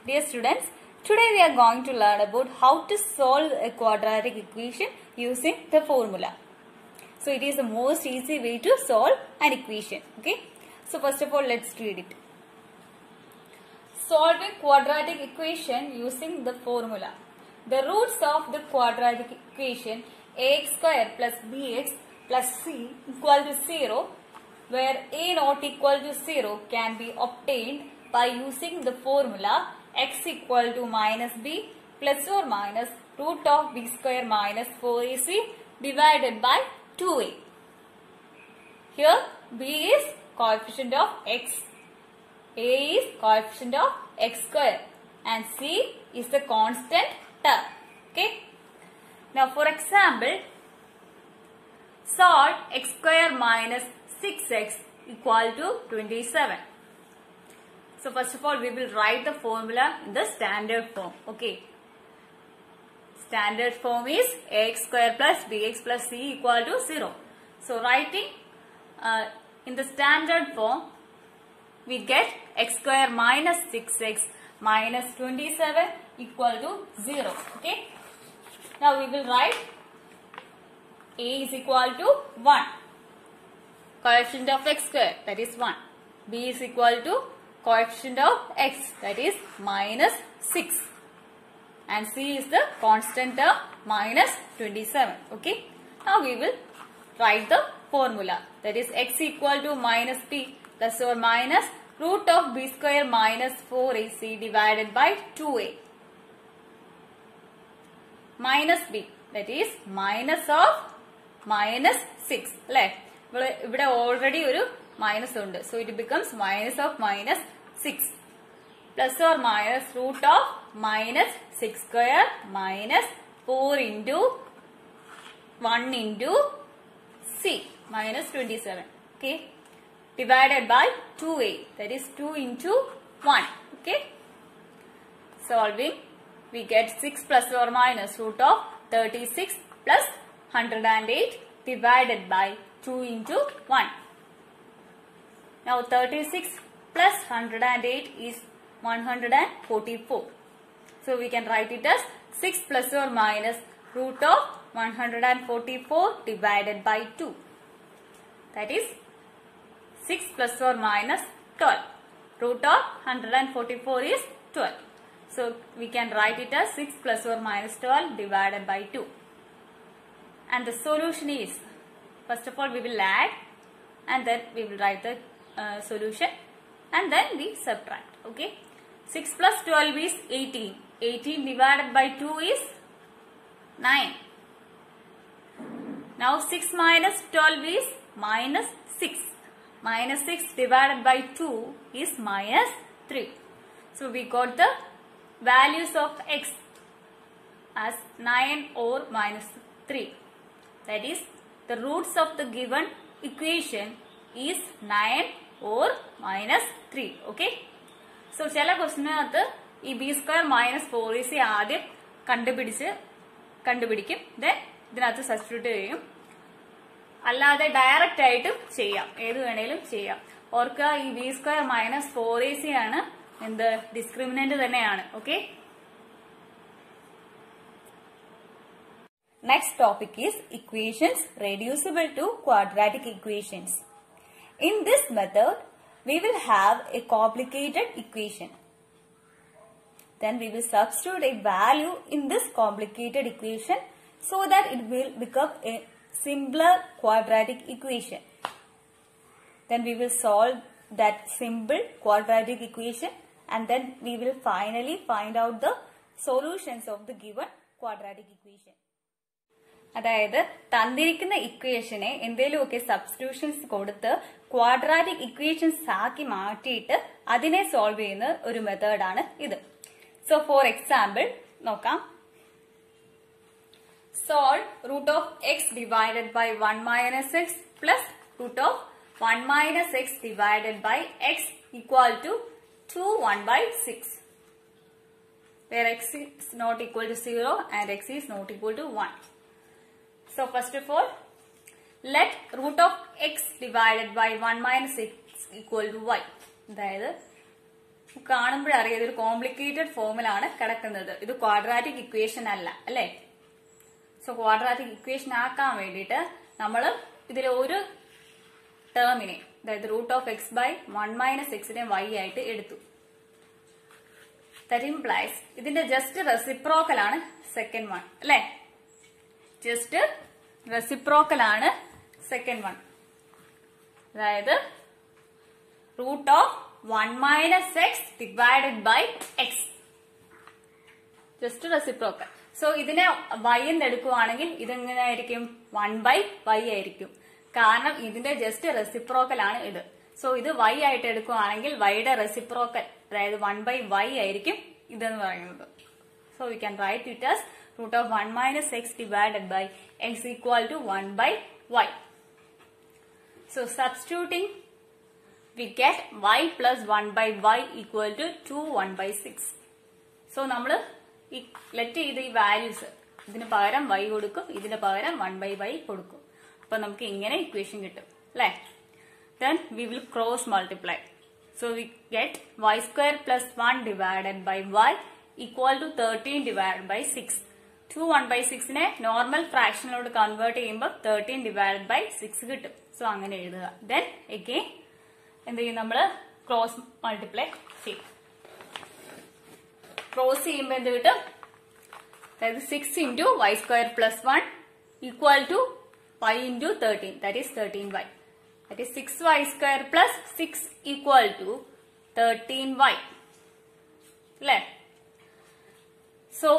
Dear students, today we are going to learn about how to solve a quadratic equation using the formula. So it is the most easy way to solve an equation. Okay. So first of all, let's read it. Solve a quadratic equation using the formula. The roots of the quadratic equation ax square plus bx plus c equal to 0, where a not equal to 0 can be obtained by using the formula x equal to minus b plus or minus root of b square minus 4ac divided by 2a. Here b is coefficient of x, a is coefficient of x square and c is the constant term. Okay. Now for example, solve x square minus 6x equal to 27. So first of all, we will write the formula in the standard form. Okay. Standard form is ax square plus bx plus c equal to 0. So writing in the standard form, we get x square minus 6x minus 27 equal to 0. Okay. Now we will write a is equal to 1. Coefficient of x square, that is 1. B is equal to coefficient of x, that is minus 6. And c is the constant term minus 27. Okay. Now we will write the formula, that is x equal to minus b plus or minus root of b square minus 4ac divided by 2a. Minus b, that is minus of minus 6. Here already a minus ഉണ്ട്. So it becomes minus of minus 6 plus or minus root of minus 6 square minus 4 into 1 into c minus 27. Okay. Divided by 2a, that is 2 into 1. Okay. Solving, we get 6 plus or minus root of 36 plus 108 divided by 2 into 1. Now 36 plus 108 is 144. So we can write it as 6 plus or minus root of 144 divided by 2. That is 6 plus or minus 12. Root of 144 is 12. So we can write it as 6 plus or minus 12 divided by 2. And the solution is, first of all we will add and then we will write the solution and then we subtract. Okay. 6 plus 12 is 18. 18 divided by 2 is 9. Now 6 minus 12 is minus 6. Minus 6 divided by 2 is minus 3. So we got the values of x as 9 or minus 3. That is, the roots of the given equation is 9 or minus 3. Okay. So, chala question is b square minus 4ac ആദ്യം കണ്ടുപിടിക്കും. Then, ഇതിനകത്ത് substitute ചെയ്യും. അല്ലാതെ direct ആയിട്ടും ചെയ്യാം. ഏത് വേണേലും ചെയ്യാം. ഓർക്കുക ഈ b square minus 4ac ആണ് എന്ത് ഡിസ്ക്രിമിനന്റ് തന്നെയാണ്. Okay. Next topic is equations reducible to quadratic equations. In this method, we will have a complicated equation. Then we will substitute a value in this complicated equation so that it will become a simpler quadratic equation. Then we will solve that simple quadratic equation and then we will finally find out the solutions of the given quadratic equation. അതായത് തന്നിരിക്കുന്ന ഇക്വേഷനെ എന്തെങ്കിലുമൊക്കെ substitutions കൊടുത്ത് quadratic equations ആക്കി മാറ്റിയിട്ട് അതിനെ solve ചെയ്യുന്ന ഒരു മെത്തേഡാണ് ഇത്. സോ ഫോർ എക്സാമ്പിൾ നോക്കാം. Solve root of x divided by 1 minus x plus root of 1 minus x divided by x equal to 2 1 by 6. Where x is not equal to 0 and x is not equal to 1. So first of all, let root of x divided by 1 minus x equal to y. അതായത് കാണുമ്പോഴറിയാം ഇതൊരു complicated ഫോമിലാണ് കിടക്കുന്നത്. ഇത് quadratic equation അല്ല അല്ലെ. So quadratic equation ആക്കാൻ വേണ്ടിയിട്ട് നമ്മൾ ഇതിൽ ഒരു ടേമിനെ, അതായത് √(x/1 - x) y ആയിട്ട് എടുത്തു. ദാറ്റ് ഇംപ്ലൈസ് ഇതിന്റെ ജസ്റ്റ് റെസിപ്രോക്കൽ ആണ് സെക്കൻഡ് വൺ അല്ലെ. ജസ്റ്റ് റെസിപ്രോക്കൽ ആണ് സെക്കൻഡ് വൺ. അതായത് √(1 - x) divided by x. Just reciprocal. So ഇതിനെ y എന്ന് എടുക്കുവാണെങ്കിൽ ഇതെങ്ങനെയായിരിക്കും? 1/y ആയിരിക്കും. കാരണം ഇതിന്റെ ജസ്റ്റ് റെസിപ്രോക്കൽ ആണ് ഇത്. സോ ഇത് y ആയിട്ട് എടുക്കുവാണെങ്കിൽ yയുടെ റെസിപ്രോക്കൽ, അതായത് 1/y ആയിരിക്കും ഇതെന്ന് പറയുന്നത്. So we can write it as √(1 - x) divided by x equal to 1/y. So substituting we get y plus 1/y equal to 2/1/6. So നമ്മള് ലെറ്റ് ചെയ്ത് ഈ വാല്യൂസ് ഇതിന് പകരം y കൊടുക്കും, ഇതിന് പകരം 1/y കൊടുക്കും. അപ്പൊ നമുക്ക് ഇങ്ങനെ ഇക്വേഷൻ കിട്ടും അല്ലെ. Then we will cross multiply. So we get y² plus 1 divided by y equal to 13 divided by 6. 2/1/6 നെ നോർമൽ ഫ്രാക്ഷനിലോട് കൺവേർട്ട് ചെയ്യുമ്പോൾ 13 divided by 6 കിട്ടും. സോ അങ്ങനെ എഴുതുക. Then again എന്ത് ചെയ്യും? നമ്മള് ക്രോസ് മൾട്ടിപ്ലൈ ചെയ്യും. ക്രോസ് ചെയ്യുമ്പോൾ എന്ത് കിട്ടും? അതായത് 6 into y² plus 1 equal to y into 13. That is 13y. That is 6y² plus 6 equal to 13y. അല്ലേ? So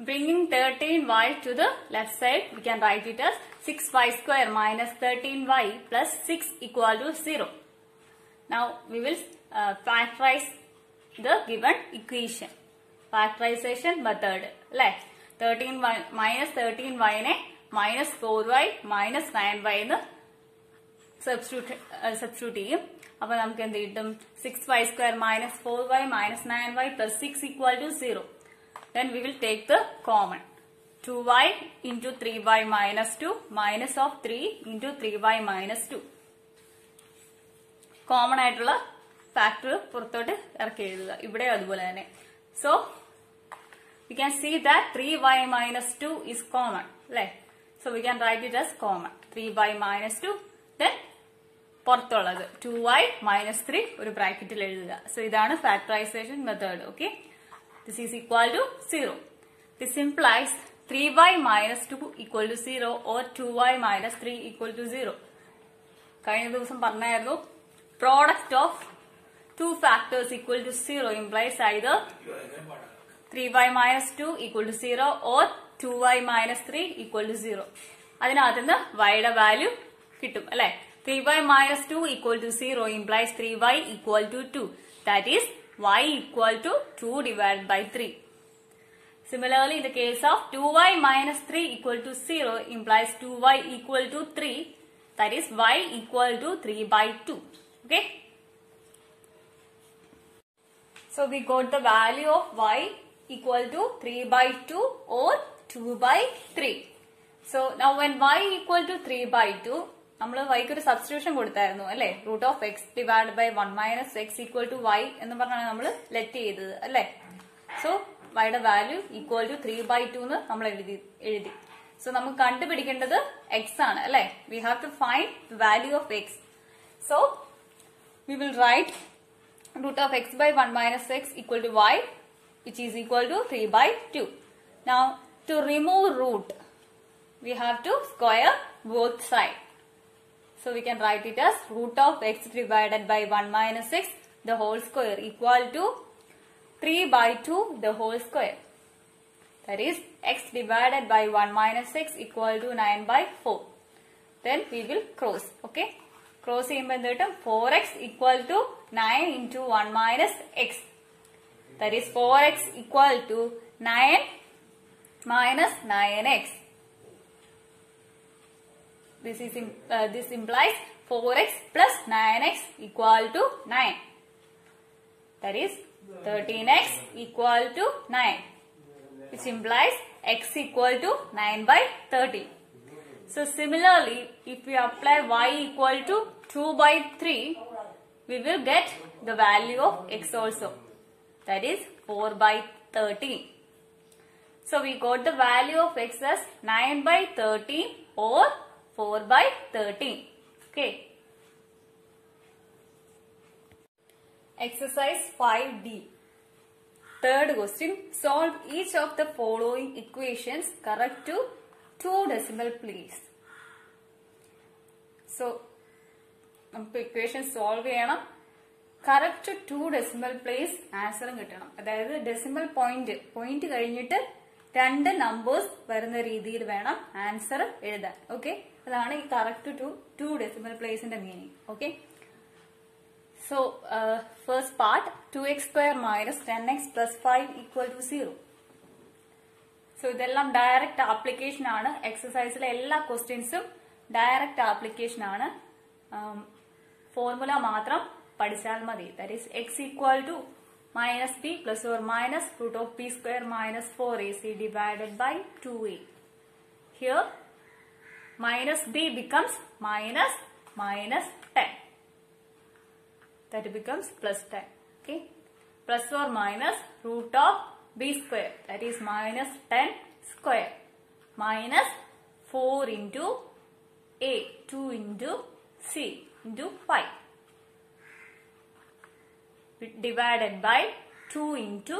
bringing 13y to the left side, we can write it as 6y² minus 13y plus 6 equal to 0. Now we will factorize the given equation. Factorization method. Like 13y minus 13y ne minus 4y minus 9y എന്ന് substitute ചെയ്യും. അപ്പോൾ നമുക്ക് എന്ത് കിട്ടും? 6y² minus 4y minus 9y plus 6 equal to 0. Then we will take the common. 2y into 3y minus 2 minus of 3 into 3y minus 2. Common ആയിട്ടുള്ള factor പുറത്തോട്ട് ഇറക്കി എഴുതുക. ഇവിടെ അതുപോലെ തന്നെ. So we can see that 3y minus 2 is common. അല്ലേ? So we can write it as common. 3y minus 2. Then പുറത്തുള്ളത് 2y minus 3 ഒരു ബ്രാക്കറ്റിൽ എഴുതുക. സോ ഇതാണ് factorization method. Okay, this is equal to 0. This implies 3y minus 2 equal to 0 or 2y minus 3 equal to 0. കഴിഞ്ഞ ദിവസം പറഞ്ഞായിരുന്നു product of two factors equal to 0 implies either 3y minus 2 equal to 0 or 2y minus 3 equal to 0. അതിനകത്തുനിന്ന് yയുടെ value കിട്ടും അല്ലെ. 3y minus 2 equal to 0 implies 3y equal to 2. That is y equal to 2 divided by 3. Similarly, in the case of 2y minus 3 equal to 0 implies 2y equal to 3. That is y equal to 3 by 2. Okay. So we got the value of y equal to 3 by 2 or 2 by 3. So now when y equal to 3 by 2, നമ്മൾ yക്ക് ഒരു substitution കൊടുത്തായിരുന്നു അല്ലെ. √(x) divided by 1 minus x equal to y എന്ന് പറഞ്ഞാണ് നമ്മൾ let ചെയ്തത് അല്ലെ. So yയുടെ വാല്യൂ ഈക്വൽ ടു 3 by 2 എന്ന് നമ്മൾ എഴുതി. സോ നമുക്ക് കണ്ടുപിടിക്കേണ്ടത് x ആണ് അല്ലെ. We have to find the value of x. So we will write √(x) by 1 minus x equal to y, which is equal to 3 by 2. Now to remove root, we have to square both sides. So we can write it as √(x) divided by 1 minus x the whole square equal to 3 by 2 the whole square. That is x divided by 1 minus x equal to 9 by 4. Then we will cross. Okay. Cross ചെയ്യുമ്പോൾ എന്ത് കിട്ടും? 4x equal to 9 into 1 minus x. That is 4x equal to 9 minus 9x. This implies 4x plus 9x equal to 9. That is 13x equal to 9. Which implies x equal to 9 by 30. So similarly, if we apply y equal to 2 by 3, we will get the value of x also, that is 4 by 13. So we got the value of x as 9 by 13 or 4 by 13. Okay. Exercise 5D. Third question. Solve each of the following equations correct to 2 decimal place. So, നമുക്ക് equation solve ചെയ്യണം. Correct to 2 decimal place answer കിട്ടണം. അതായത് decimal point കഴിഞ്ഞിട്ട് 2 numbers വരുന്ന രീതിയിൽ വേണം answer എഴുതാൻ. Okay, അതാണ് ഈ correct to 2 decimal placeന്റെ meaning. Okay, so first part 2x square minus 10x plus 5 equal to 0. So ഇതെല്ലാം ഡയറക്റ്റ് ആപ്ലിക്കേഷൻ ആണ്. എക്സസൈസിലെ എല്ലാ ക്വസ്റ്റ്യൻസും ഡയറക്റ്റ് ആപ്ലിക്കേഷൻ ആണ്. ഫോർമുല മാത്രം പഠിച്ചാൽ മതി. That is x equal to minus b plus or minus root of b square minus 4ac divided by 2a. Here minus b becomes minus 10. That becomes plus 10. Okay, plus or minus root of b square, that is minus 10 square, minus 4 into a, 2 into c into 5, divided by 2 into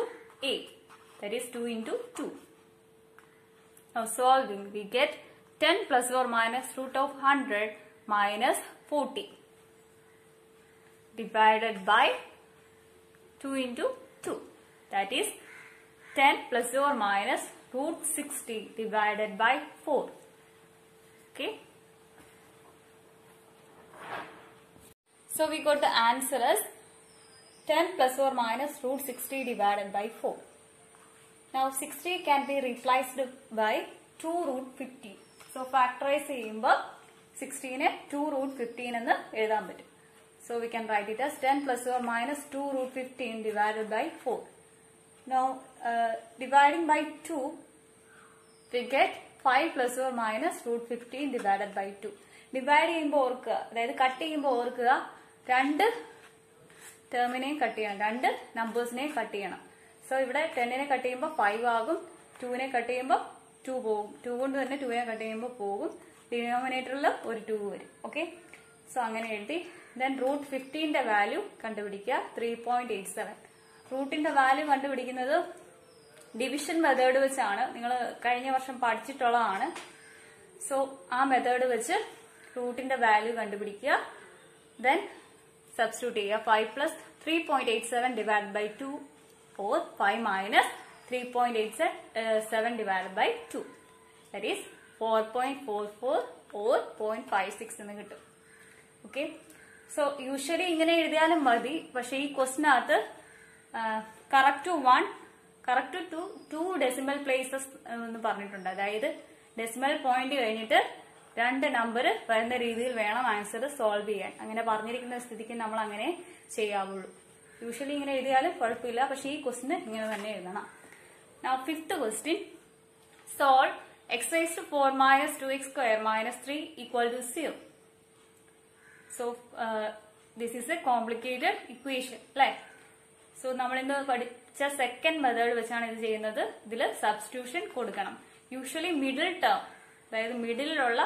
a, that is 2 into 2. Now solving, we get 10 plus or minus root of 100 minus 40, divided by 2 into 2, that is 10 plus or minus root 60 divided by 4. Okay, so we got the answer as 10 plus or minus root 60 divided by 4. Now 60 can be replaced by 2 root 15. So factorize ചെയ്യുമ്പോൾ 16നെ 2 root 15 എന്ന് എഴുതാൻ പറ്റും. So we can write it as 10 plus or minus 2 root 15 divided by 4. Now dividing by 2, we get 5 plus or minus root 15 divided by 2. Divide ചെയ്യുമ്പോൾ ഓർക്കുക, അതായത് cut ചെയ്യുമ്പോൾ ഓർക്കുക, രണ്ട് ടേമിനെയും കട്ട് ചെയ്യണം, രണ്ട് നമ്പേഴ്സിനെയും കട്ട് ചെയ്യണം. സോ ഇവിടെ 10നെ കട്ട് ചെയ്യുമ്പോൾ 5 ആകും, 2നെ കട്ട് ചെയ്യുമ്പോൾ 2 പോകും, 2 കൊണ്ട് തന്നെ 2നെ കട്ട് ചെയ്യുമ്പോൾ പോകും, ഡിനോമിനേറ്ററിൽ ഒരു 2 വരും. ഓക്കെ, സോ അങ്ങനെ എഴുതി. ദെൻ റൂട്ട് 15ന്റെ വാല്യൂ കണ്ടുപിടിക്കുക, 3.87. റൂട്ടിന്റെ വാല്യൂ കണ്ടുപിടിക്കുന്നത് ഡിവിഷൻ മെത്തേഡ് വെച്ചാണ്. നിങ്ങൾ കഴിഞ്ഞ വർഷം പഠിച്ചിട്ടുള്ളതാണ്. സോ ആ മെത്തേഡ് വെച്ച് റൂട്ടിന്റെ വാല്യൂ കണ്ടുപിടിക്കുക. ദെൻ സബ്സ്റ്റിറ്റ്യൂട്ട് ചെയ്യുക. 5 plus 3.87 divide by 2 or 5 minus 3.87 divided by 2. That is 4.44 or 0.56 എന്ന് കിട്ടും. ഓക്കെ, സോ യൂഷ്വലി ഇങ്ങനെ എഴുതിയാലും മതി. പക്ഷെ ഈ ക്വസ്റ്റിനകത്ത് കറക്റ്റ് ടു 2 ഡെസിമൽ പ്ലേസസ് എന്ന് പറഞ്ഞിട്ടുണ്ട്. അതായത് ഡെസിമൽ പോയിന്റ് കഴിഞ്ഞിട്ട് 2 നമ്പർ വരുന്ന രീതിയിൽ വേണം ആൻസർ സോൾവ് ചെയ്യാൻ. അങ്ങനെ പറഞ്ഞിരിക്കുന്ന സ്ഥിതിക്ക് നമ്മൾ അങ്ങനെ ചെയ്യാവുള്ളൂ. യൂഷ്വലി ഇങ്ങനെ എഴുതിയാലും കുഴപ്പമില്ല, പക്ഷെ ഈ ക്വസ്റ്റിന് ഇങ്ങനെ തന്നെ എഴുതണം. Now fifth question, solve x raised to 4 minus 2x square minus 3 equal to 0. So this is a complicated equation, right? So നമ്മൾ ഇന്ന് പഠിച്ച സെക്കൻഡ് മെത്തേഡ് വെച്ചാണ് ഇത് ചെയ്യുന്നത്. ഇതിൽ സബ്സ്റ്റിറ്റ്യൂഷൻ കൊടുക്കണം. യൂഷ്വലി മിഡിൽ ടേം, അതായത് മിഡിലുള്ള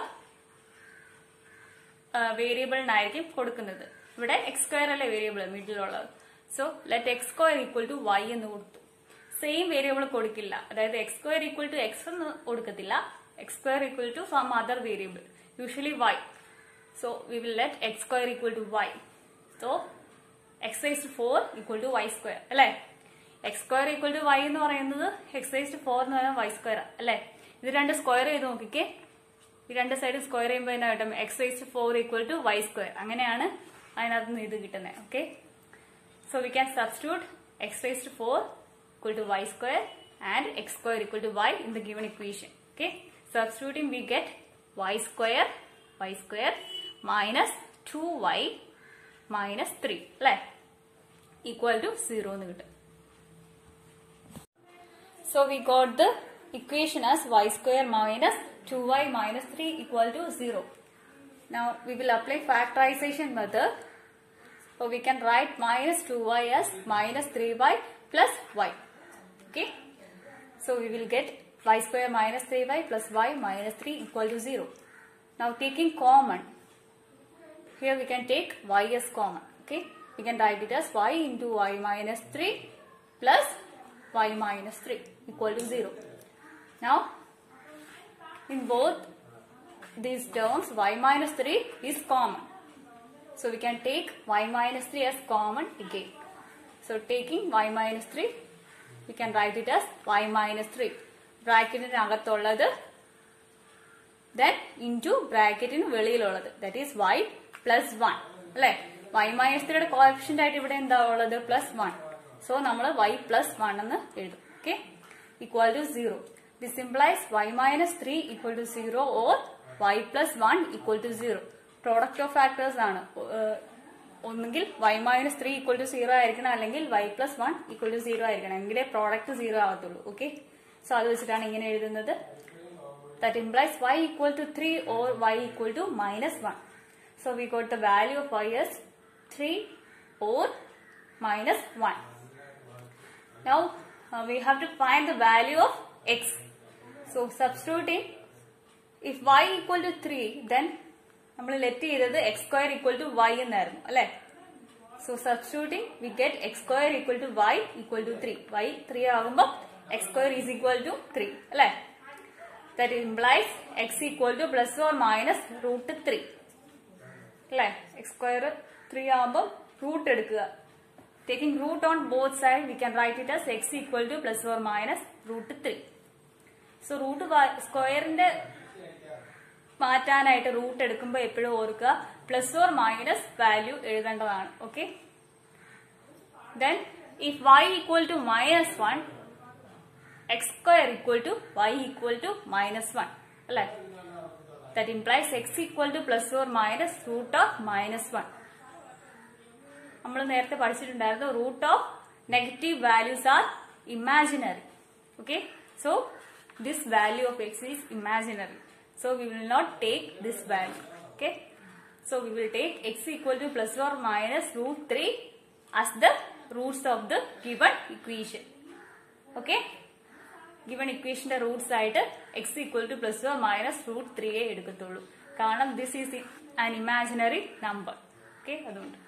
വേരിയബിളിനായിരിക്കും കൊടുക്കുന്നത്. ഇവിടെ എക്സ് സ്ക്വയർ അല്ലേ വേരിയബിൾ മിഡിലുള്ളത്. So let x square equal to y എന്ന് കൊടുത്തു. സെയിം വേരിയബിൾ കൊടുക്കില്ല, അതായത് x square equal to x എന്ന് കൊടുക്കത്തില്ല. X square equal to some other variable, usually y. So we will let x square equal to y. So x raise to 4 equal to y square അല്ലേ. X square equal to y എന്ന് പറയുന്നത് X raise to 4 എന്ന് പറയുന്നത് Y square അല്ലേ. ഇത് രണ്ട് square ചെയ്ത് നോക്കിക്കേ, ഈ രണ്ട് സൈഡ് സ്ക്വയർ ചെയ്യുമ്പോൾ എന്നാ കിട്ടും, x raise to 4 equal to y square. അങ്ങനെയാണ് അതിനകത്ത് നിന്ന് ഇത് കിട്ടുന്നത്. Okay, so we can substitute x raise to 4 equal to y square and x square equal to y in the given equation. Okay, substituting we get y square minus 2y minus 3 right, equal to 0 എന്ന് കിട്ടും. So we got the equation as y square minus 2y minus 3 equal to 0. Now we will apply factorization method. So we can write minus 2y as minus 3y plus y. Okay. So we will get y square minus 3y plus y minus 3 equal to 0. Now taking common, here we can take y as common. Okay. We can write it as y into y minus 3 plus y minus 3 equal to 0. Now in both these terms y minus 3 is common. So we can take y minus 3 as common again. So taking y minus 3, we can write it as y minus 3. Bracket in agathulladu, then into bracket in veliyilullathu, that is y plus 1. Alle y minus 3 യുടെ coefficient ആയിട്ട് ഇവിടെ എന്താ ഉള്ളത്? Plus 1. So നമ്മൾ y plus 1 എന്ന് എഴുതും. Okay, equal to 0. This implies y minus 3 equal to 0 or y plus 1 equal to 0. Product of factors ആണ്. ഒന്നുകിൽ y minus 3 equal to 0 ആയിരിക്കണം, അല്ലെങ്കിൽ y plus 1 equal to 0 ആയിരിക്കണം, എങ്കിലേ പ്രോഡക്റ്റ് 0 ആകത്തുള്ളൂ. ഓക്കെ, സോ അത് വെച്ചിട്ടാണ് ഇങ്ങനെ എഴുതുന്നത്. That implies y equal to 3 or y equal to minus 1. So we got the value of y as 3 or minus 1. Now we have to find the value of x. So substituting, if y equal to 3, then നമ്മൾ let ചെയ്തത് x square equal to y എന്നായിരുന്നു അല്ലെ. So substituting, we get x square equal to y equal to 3. y 3 ആകുമ്പോൾ x square is equal to 3 അല്ലെ. That implies x equal to plus or minus root 3 അല്ലെ. x square 3 ആകുമ്പോൾ root എടുക്കുക. Taking root on both sides, we can write it as x equal to plus or minus root 3. So root സ്ക്വയറിന്റെ മാറ്റാനായിട്ട് root എടുക്കുമ്പോൾ എപ്പോഴും ഓർക്കുക plus or minus value എഴുതേണ്ടതാണ്. Okay, then if y equal to minus 1, x square equal to y equal to minus 1 അല്ലെ. That implies x equal to plus or minus root of minus 1. നമ്മൾ നേരത്തെ പഠിച്ചിട്ടുണ്ടായിരുന്നു root of negative values are imaginary. Okay, so this value of x is imaginary. So we will not take this value. Okay, so we will take x equal to plus or minus root 3 as the roots of the given equation. Okay, given equation the roots ആയിട്ട് x equal to plus or minus root 3 എടുക്കത്തുള്ളൂ, കാരണം this is an imaginary number. Okay, അതുകൊണ്ട്